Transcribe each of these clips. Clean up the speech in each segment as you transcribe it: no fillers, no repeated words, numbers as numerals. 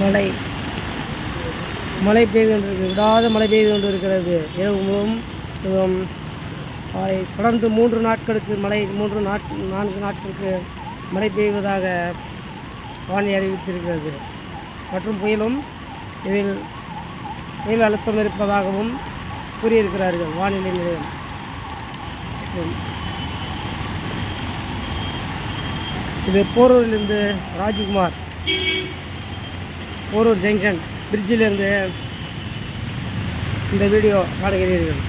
மழை மழை பெய்து கொண்டிருக்கு, விடாத மழை பெய்து கொண்டு இருக்கிறது. இரவு முழுவதும் தொடர்ந்து 3 நாட்களுக்கு மழை 4 நாட்களுக்கு மழை பெய்வதாக வானிலை அறிவித்திருக்கிறது. மற்றும் இதில் புயல் அழுத்தம் இருப்பதாகவும் கூறியிருக்கிறார்கள் வானிலை நிலையம். இது போரூரிலிருந்து ராஜ்குமார், போரூர் ஜங்ஷன் பிரிட்ஜிலிருந்து இந்த வீடியோ காணுகிறீர்கள்.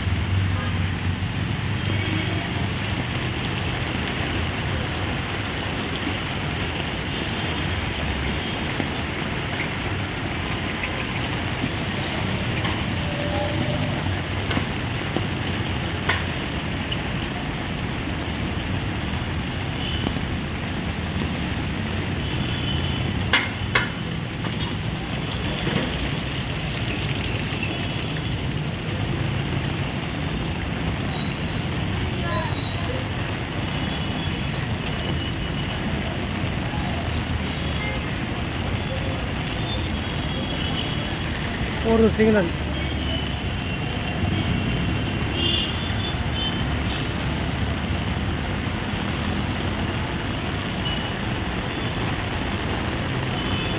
ஒரு சிக்னல்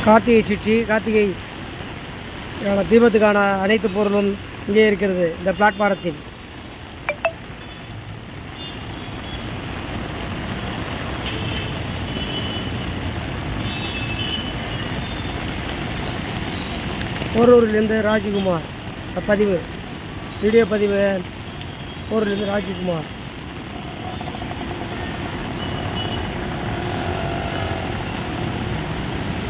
கார்த்திகை சுற்றி கார்த்திகை தீபத்துக்கான அனைத்து பொருளும் இங்கே இருக்கிறது இந்த பிளாட்பாரத்தில். போரூரிலிருந்து ராஜ்குமார் வீடியோ பதிவு போரூரிலிருந்து ராஜ்குமார்.